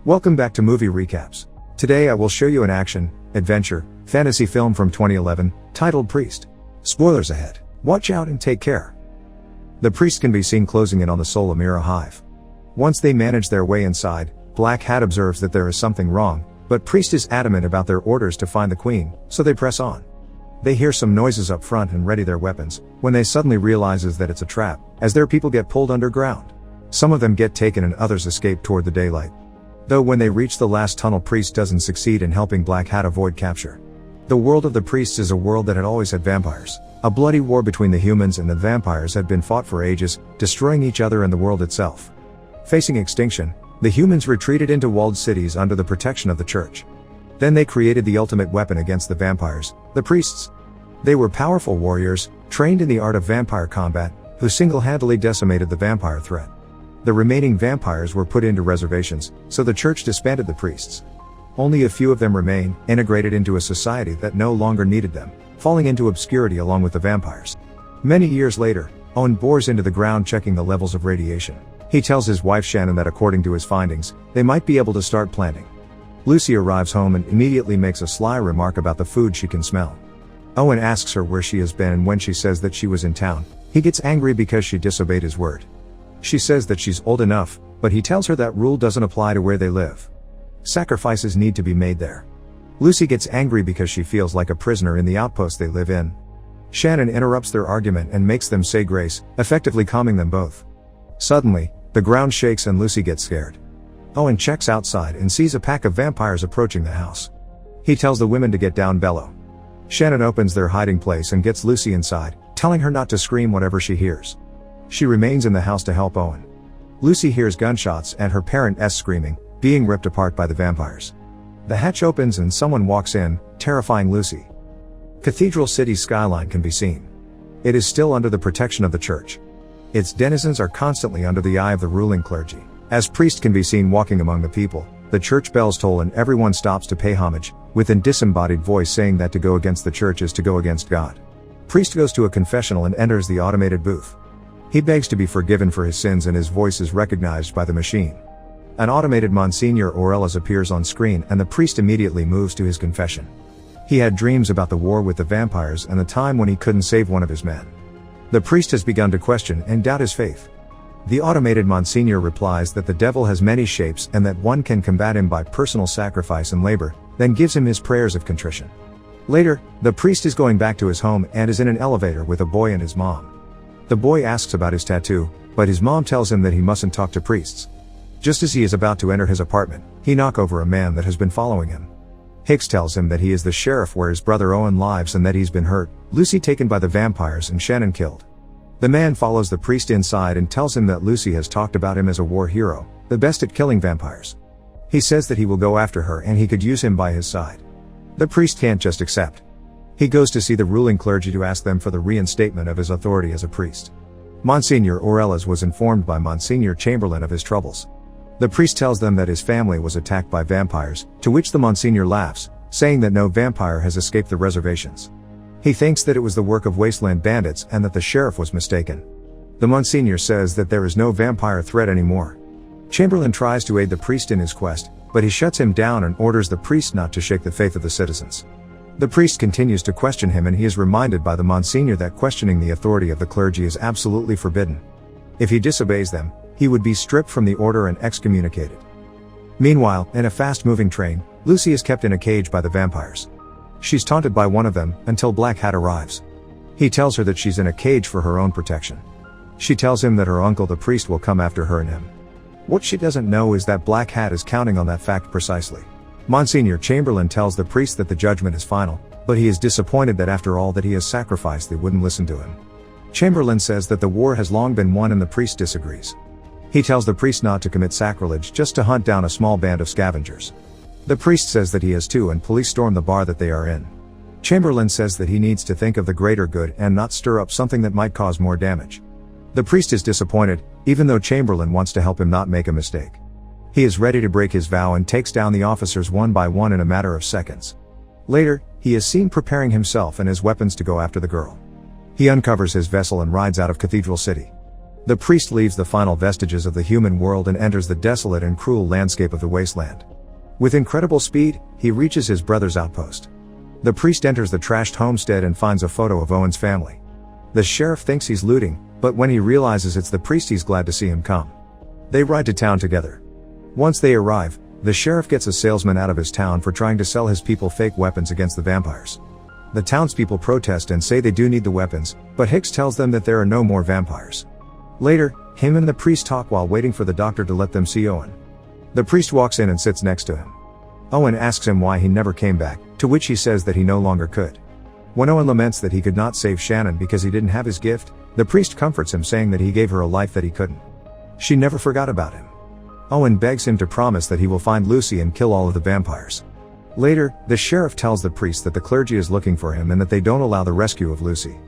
Welcome back to Movie Recaps. Today I will show you an action, adventure, fantasy film from 2011, titled Priest. Spoilers ahead. Watch out and take care. The priest can be seen closing in on the Solamira hive. Once they manage their way inside, Black Hat observes that there is something wrong, but Priest is adamant about their orders to find the queen, so they press on. They hear some noises up front and ready their weapons, when they suddenly realizes that it's a trap, as their people get pulled underground. Some of them get taken and others escape toward the daylight. Though when they reach the last tunnel, Priest doesn't succeed in helping Black Hat avoid capture. The world of the priests is a world that had always had vampires. A bloody war between the humans and the vampires had been fought for ages, destroying each other and the world itself. Facing extinction, the humans retreated into walled cities under the protection of the church. Then they created the ultimate weapon against the vampires, the priests. They were powerful warriors, trained in the art of vampire combat, who single-handedly decimated the vampire threat. The remaining vampires were put into reservations, so the church disbanded the priests. Only a few of them remain, integrated into a society that no longer needed them, falling into obscurity along with the vampires. Many years later, Owen bores into the ground checking the levels of radiation. He tells his wife Shannon that according to his findings, they might be able to start planting. Lucy arrives home and immediately makes a sly remark about the food she can smell. Owen asks her where she has been, and when she says that she was in town, he gets angry because she disobeyed his word. She says that she's old enough, but he tells her that rule doesn't apply to where they live. Sacrifices need to be made there. Lucy gets angry because she feels like a prisoner in the outpost they live in. Shannon interrupts their argument and makes them say grace, effectively calming them both. Suddenly, the ground shakes and Lucy gets scared. Owen checks outside and sees a pack of vampires approaching the house. He tells the women to get down below. Shannon opens their hiding place and gets Lucy inside, telling her not to scream whatever she hears. She remains in the house to help Owen. Lucy hears gunshots and her parent screaming, being ripped apart by the vampires. The hatch opens and someone walks in, terrifying Lucy. Cathedral City's skyline can be seen. It is still under the protection of the church. Its denizens are constantly under the eye of the ruling clergy. As Priest can be seen walking among the people, the church bells toll and everyone stops to pay homage, with a disembodied voice saying that to go against the church is to go against God. Priest goes to a confessional and enters the automated booth. He begs to be forgiven for his sins and his voice is recognized by the machine. An automated Monsignor Aurelius appears on screen and the priest immediately moves to his confession. He had dreams about the war with the vampires and the time when he couldn't save one of his men. The priest has begun to question and doubt his faith. The automated Monsignor replies that the devil has many shapes and that one can combat him by personal sacrifice and labor, then gives him his prayers of contrition. Later, the priest is going back to his home and is in an elevator with a boy and his mom. The boy asks about his tattoo, but his mom tells him that he mustn't talk to priests. Just as he is about to enter his apartment, he knocks over a man that has been following him. Hicks tells him that he is the sheriff where his brother Owen lives and that he's been hurt, Lucy taken by the vampires and Shannon killed. The man follows the priest inside and tells him that Lucy has talked about him as a war hero, the best at killing vampires. He says that he will go after her and he could use him by his side. The priest can't just accept. He goes to see the ruling clergy to ask them for the reinstatement of his authority as a priest. Monsignor Aurelius was informed by Monsignor Chamberlain of his troubles. The priest tells them that his family was attacked by vampires, to which the Monsignor laughs, saying that no vampire has escaped the reservations. He thinks that it was the work of wasteland bandits and that the sheriff was mistaken. The Monsignor says that there is no vampire threat anymore. Chamberlain tries to aid the priest in his quest, but he shuts him down and orders the priest not to shake the faith of the citizens. The priest continues to question him and he is reminded by the Monsignor that questioning the authority of the clergy is absolutely forbidden. If he disobeys them, he would be stripped from the order and excommunicated. Meanwhile, in a fast-moving train, Lucy is kept in a cage by the vampires. She's taunted by one of them, until Black Hat arrives. He tells her that she's in a cage for her own protection. She tells him that her uncle the priest will come after her and him. What she doesn't know is that Black Hat is counting on that fact precisely. Monsignor Chamberlain tells the priest that the judgment is final, but he is disappointed that after all that he has sacrificed they wouldn't listen to him. Chamberlain says that the war has long been won and the priest disagrees. He tells the priest not to commit sacrilege, just to hunt down a small band of scavengers. The priest says that he has too and police storm the bar that they are in. Chamberlain says that he needs to think of the greater good and not stir up something that might cause more damage. The priest is disappointed, even though Chamberlain wants to help him not make a mistake. He is ready to break his vow and takes down the officers one by one in a matter of seconds. Later, he is seen preparing himself and his weapons to go after the girl. He uncovers his vessel and rides out of Cathedral City. The priest leaves the final vestiges of the human world and enters the desolate and cruel landscape of the wasteland. With incredible speed, he reaches his brother's outpost. The priest enters the trashed homestead and finds a photo of Owen's family. The sheriff thinks he's looting, but when he realizes it's the priest, he's glad to see him come. They ride to town together. Once they arrive, the sheriff gets a salesman out of his town for trying to sell his people fake weapons against the vampires. The townspeople protest and say they do need the weapons, but Hicks tells them that there are no more vampires. Later, him and the priest talk while waiting for the doctor to let them see Owen. The priest walks in and sits next to him. Owen asks him why he never came back, to which he says that he no longer could. When Owen laments that he could not save Shannon because he didn't have his gift, the priest comforts him, saying that he gave her a life that he couldn't. She never forgot about him. Owen begs him to promise that he will find Lucy and kill all of the vampires. Later, the sheriff tells the priest that the clergy is looking for him and that they don't allow the rescue of Lucy.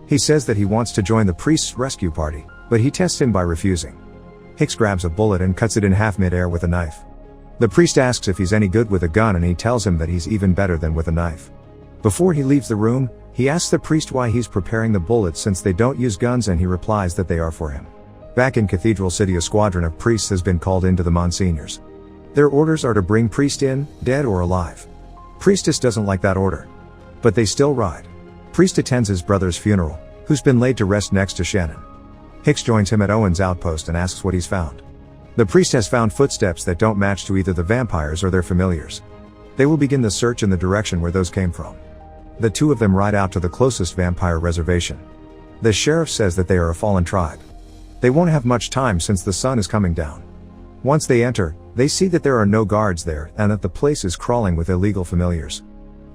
He says that he wants to join the priest's rescue party, but he tests him by refusing. Hicks grabs a bullet and cuts it in half mid-air with a knife. The priest asks if he's any good with a gun, and he tells him that he's even better than with a knife. Before he leaves the room, he asks the priest why he's preparing the bullets since they don't use guns, and he replies that they are for him. Back in Cathedral City, a squadron of priests has been called into the Monsignors. Their orders are to bring Priest in, dead or alive. Priestess doesn't like that order. But they still ride. Priest attends his brother's funeral, who's been laid to rest next to Shannon. Hicks joins him at Owen's outpost and asks what he's found. The priest has found footsteps that don't match to either the vampires or their familiars. They will begin the search in the direction where those came from. The two of them ride out to the closest vampire reservation. The sheriff says that they are a fallen tribe. They won't have much time since the sun is coming down. Once they enter, they see that there are no guards there and that the place is crawling with illegal familiars.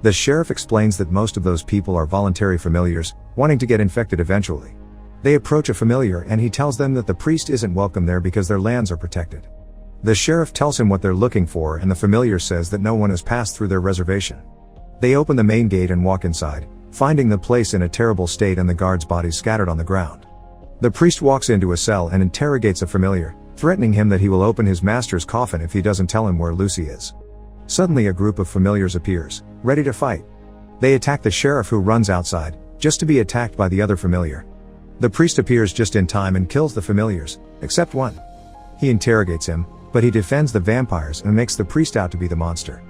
The sheriff explains that most of those people are voluntary familiars, wanting to get infected eventually. They approach a familiar and he tells them that the priest isn't welcome there because their lands are protected. The sheriff tells him what they're looking for, and the familiar says that no one has passed through their reservation. They open the main gate and walk inside, finding the place in a terrible state and the guards' bodies scattered on the ground. The priest walks into a cell and interrogates a familiar, threatening him that he will open his master's coffin if he doesn't tell him where Lucy is. Suddenly a group of familiars appears, ready to fight. They attack the sheriff, who runs outside, just to be attacked by the other familiar. The priest appears just in time and kills the familiars, except one. He interrogates him, but he defends the vampires and makes the priest out to be the monster.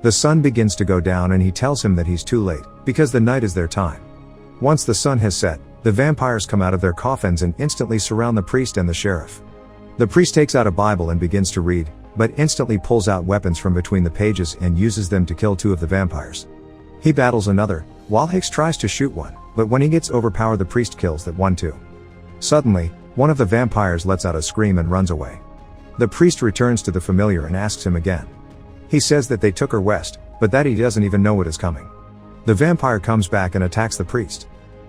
The sun begins to go down and he tells him that he's too late, because the night is their time. Once the sun has set, the vampires come out of their coffins and instantly surround the priest and the sheriff. The priest takes out a Bible and begins to read, but instantly pulls out weapons from between the pages and uses them to kill two of the vampires. He battles another, while Hicks tries to shoot one, but when he gets overpowered, the priest kills that one too. Suddenly, one of the vampires lets out a scream and runs away. The priest returns to the familiar and asks him again. He says that they took her west, but that he doesn't even know what is coming. The vampire comes back and attacks the priest.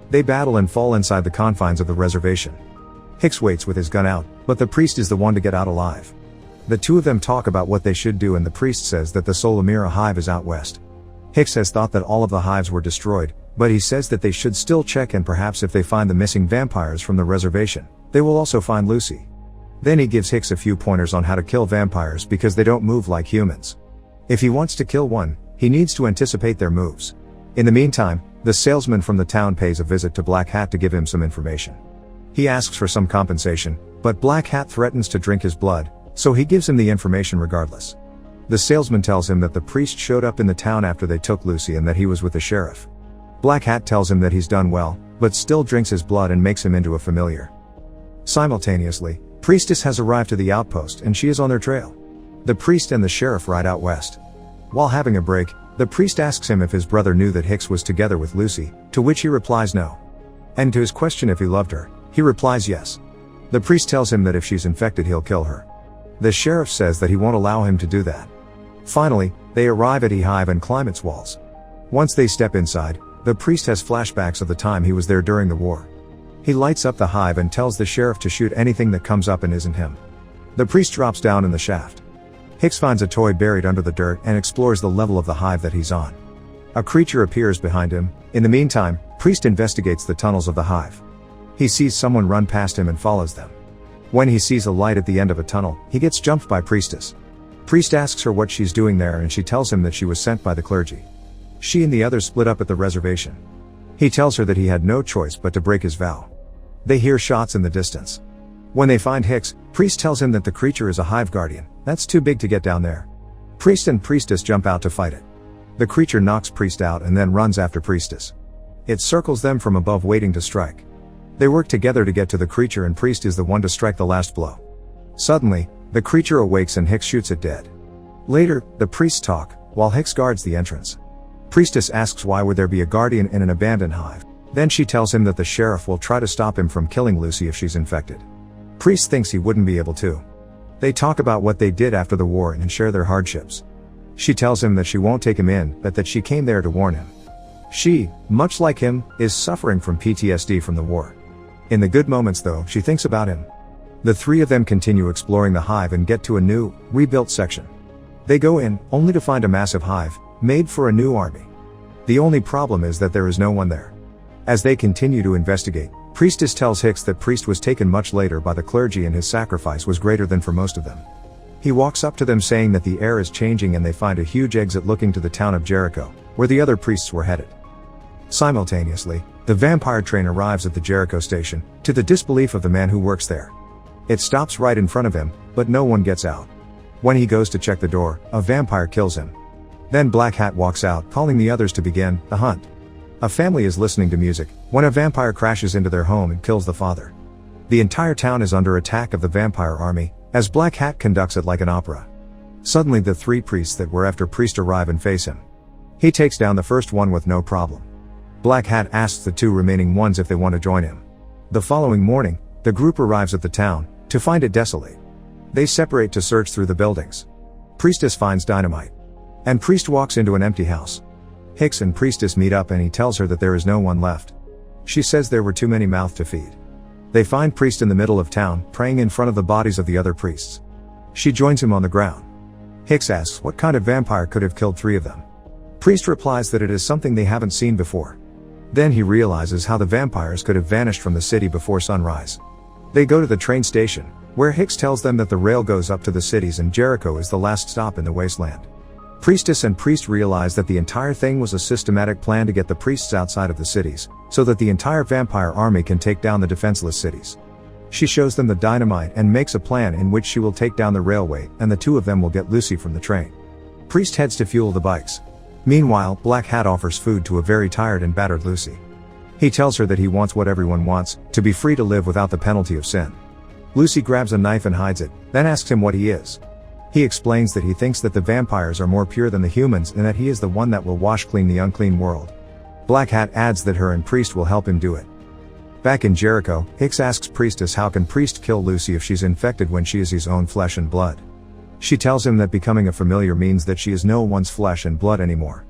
They battle and fall inside the confines of the reservation. Hicks waits with his gun out, but the priest is the one to get out alive. The two of them talk about what they should do, and the priest says that the Solomira hive is out west. Hicks has thought that all of the hives were destroyed, but he says that they should still check, and perhaps if they find the missing vampires from the reservation, they will also find Lucy. Then he gives Hicks a few pointers on how to kill vampires because they don't move like humans. If he wants to kill one, he needs to anticipate their moves. In the meantime, the salesman from the town pays a visit to Black Hat to give him some information. He asks for some compensation, but Black Hat threatens to drink his blood, so he gives him the information regardless. The salesman tells him that the priest showed up in the town after they took Lucy and that he was with the sheriff. Black Hat tells him that he's done well, but still drinks his blood and makes him into a familiar. Simultaneously, Priestess has arrived to the outpost and she is on their trail. The priest and the sheriff ride out west. While having a break, the priest asks him if his brother knew that Hicks was together with Lucy, to which he replies no. And to his question if he loved her, he replies yes. The priest tells him that if she's infected he'll kill her. The sheriff says that he won't allow him to do that. Finally, they arrive at a hive and climb its walls. Once they step inside, the priest has flashbacks of the time he was there during the war. He lights up the hive and tells the sheriff to shoot anything that comes up and isn't him. The priest drops down in the shaft. Hicks finds a toy buried under the dirt and explores the level of the hive that he's on. A creature appears behind him. In the meantime, Priest investigates the tunnels of the hive. He sees someone run past him and follows them. When he sees a light at the end of a tunnel, he gets jumped by Priestess. Priest asks her what she's doing there and she tells him that she was sent by the clergy. She and the others split up at the reservation. He tells her that he had no choice but to break his vow. They hear shots in the distance. When they find Hicks, Priest tells him that the creature is a hive guardian, that's too big to get down there. Priest and Priestess jump out to fight it. The creature knocks Priest out and then runs after Priestess. It circles them from above waiting to strike. They work together to get to the creature and Priest is the one to strike the last blow. Suddenly, the creature awakes and Hicks shoots it dead. Later, the priests talk, while Hicks guards the entrance. Priestess asks why would there be a guardian in an abandoned hive. Then she tells him that the sheriff will try to stop him from killing Lucy if she's infected. Priest thinks he wouldn't be able to. They talk about what they did after the war and share their hardships. She tells him that she won't take him in, but that she came there to warn him. She, much like him, is suffering from PTSD from the war. In the good moments though, she thinks about him. The three of them continue exploring the hive and get to a new, rebuilt section. They go in, only to find a massive hive, made for a new army. The only problem is that there is no one there. As they continue to investigate, Priestess tells Hicks that Priest was taken much later by the clergy and his sacrifice was greater than for most of them. He walks up to them saying that the air is changing and they find a huge exit looking to the town of Jericho, where the other priests were headed. Simultaneously, the vampire train arrives at the Jericho station, to the disbelief of the man who works there. It stops right in front of him, but no one gets out. When he goes to check the door, a vampire kills him. Then Black Hat walks out, calling the others to begin the hunt. A family is listening to music, when a vampire crashes into their home and kills the father. The entire town is under attack of the vampire army, as Black Hat conducts it like an opera. Suddenly the three priests that were after Priest arrive and face him. He takes down the first one with no problem. Black Hat asks the two remaining ones if they want to join him. The following morning, the group arrives at the town, to find it desolate. They separate to search through the buildings. Priestess finds dynamite. And Priest walks into an empty house. Hicks and Priestess meet up and he tells her that there is no one left. She says there were too many mouths to feed. They find Priest in the middle of town, praying in front of the bodies of the other priests. She joins him on the ground. Hicks asks what kind of vampire could have killed three of them. Priest replies that it is something they haven't seen before. Then he realizes how the vampires could have vanished from the city before sunrise. They go to the train station, where Hicks tells them that the rail goes up to the cities and Jericho is the last stop in the wasteland. Priestess and Priest realize that the entire thing was a systematic plan to get the priests outside of the cities, so that the entire vampire army can take down the defenseless cities. She shows them the dynamite and makes a plan in which she will take down the railway and the two of them will get Lucy from the train. Priest heads to fuel the bikes. Meanwhile, Black Hat offers food to a very tired and battered Lucy. He tells her that he wants what everyone wants, to be free to live without the penalty of sin. Lucy grabs a knife and hides it, then asks him what he is. He explains that he thinks that the vampires are more pure than the humans and that he is the one that will wash clean the unclean world. Black Hat adds that her and Priest will help him do it. Back in Jericho, Hicks asks Priestess how can Priest kill Lucy if she's infected when she is his own flesh and blood. She tells him that becoming a familiar means that she is no one's flesh and blood anymore.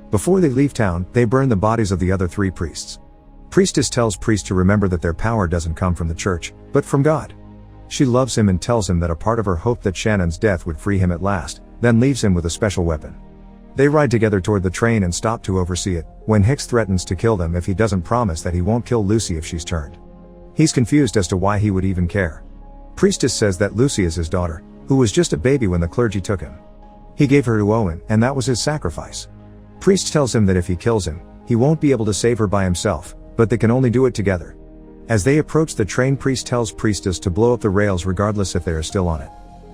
Before they leave town, they burn the bodies of the other three priests. Priestess tells Priest to remember that their power doesn't come from the church, but from God. She loves him and tells him that a part of her hoped that Shannon's death would free him at last, then leaves him with a special weapon. They ride together toward the train and stop to oversee it, when Hicks threatens to kill them if he doesn't promise that he won't kill Lucy if she's turned. He's confused as to why he would even care. Priestess says that Lucy is his daughter, who was just a baby when the clergy took him. He gave her to Owen, and that was his sacrifice. Priest tells him that if he kills him, he won't be able to save her by himself, but they can only do it together. As they approach the train, Priest tells Priestess to blow up the rails regardless if they are still on it.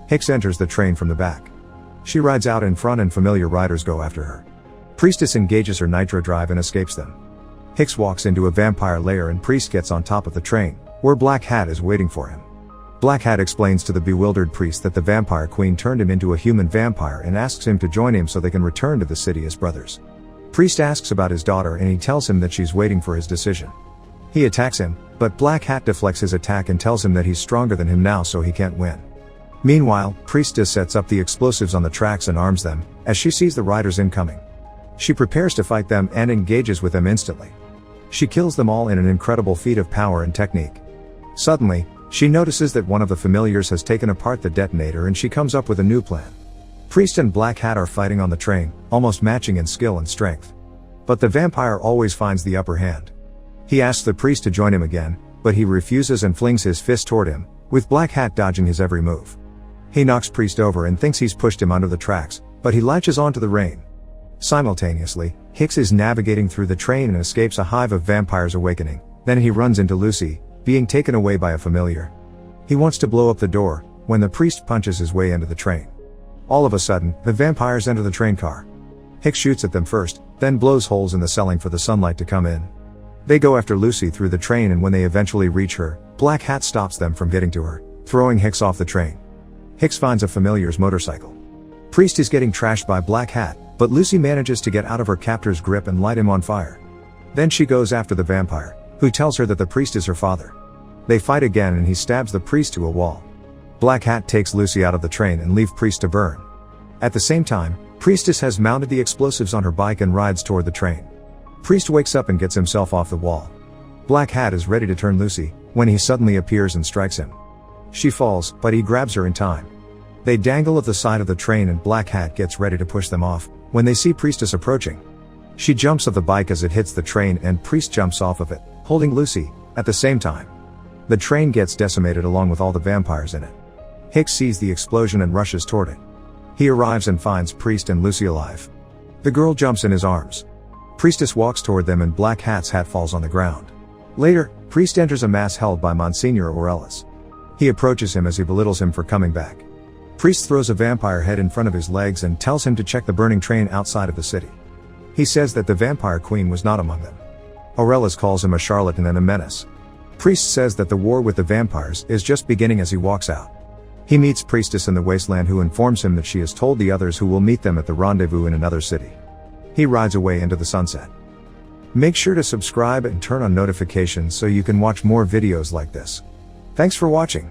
Hicks enters the train from the back. She rides out in front and familiar riders go after her. Priestess engages her nitro drive and escapes them. Hicks walks into a vampire lair and Priest gets on top of the train, where Black Hat is waiting for him. Black Hat explains to the bewildered Priest that the vampire queen turned him into a human vampire and asks him to join him so they can return to the city as brothers. Priest asks about his daughter and he tells him that she's waiting for his decision. He attacks him, but Black Hat deflects his attack and tells him that he's stronger than him now so he can't win. Meanwhile, Priestess sets up the explosives on the tracks and arms them, as she sees the riders incoming. She prepares to fight them and engages with them instantly. She kills them all in an incredible feat of power and technique. Suddenly, she notices that one of the familiars has taken apart the detonator and she comes up with a new plan. Priest and Black Hat are fighting on the train, almost matching in skill and strength. But the vampire always finds the upper hand. He asks the Priest to join him again, but he refuses and flings his fist toward him, with Black Hat dodging his every move. He knocks Priest over and thinks he's pushed him under the tracks, but he latches onto the rein. Simultaneously, Hicks is navigating through the train and escapes a hive of vampires awakening, then he runs into Lucy, being taken away by a familiar. He wants to blow up the door, when the priest punches his way into the train. All of a sudden, the vampires enter the train car. Hicks shoots at them first, then blows holes in the ceiling for the sunlight to come in. They go after Lucy through the train, and when they eventually reach her, Black Hat stops them from getting to her, throwing Hicks off the train. Hicks finds a familiar's motorcycle. Priest is getting trashed by Black Hat, but Lucy manages to get out of her captor's grip and light him on fire. Then she goes after the vampire, who tells her that the priest is her father. They fight again and he stabs the priest to a wall. Black Hat takes Lucy out of the train and leaves Priest to burn. At the same time, Priestess has mounted the explosives on her bike and rides toward the train. Priest wakes up and gets himself off the wall. Black Hat is ready to turn Lucy, when he suddenly appears and strikes him. She falls, but he grabs her in time. They dangle at the side of the train and Black Hat gets ready to push them off, when they see Priestess approaching. She jumps off the bike as it hits the train and Priest jumps off of it, holding Lucy, at the same time. The train gets decimated along with all the vampires in it. Hicks sees the explosion and rushes toward it. He arrives and finds Priest and Lucy alive. The girl jumps in his arms. Priestess walks toward them and Black Hat's hat falls on the ground. Later, Priest enters a mass held by Monsignor Aurelius. He approaches him as he belittles him for coming back. Priest throws a vampire head in front of his legs and tells him to check the burning train outside of the city. He says that the vampire queen was not among them. Aurelius calls him a charlatan and a menace. Priest says that the war with the vampires is just beginning as he walks out. He meets Priestess in the wasteland, who informs him that she has told the others who will meet them at the rendezvous in another city. He rides away into the sunset. Make sure to subscribe and turn on notifications so you can watch more videos like this. Thanks for watching.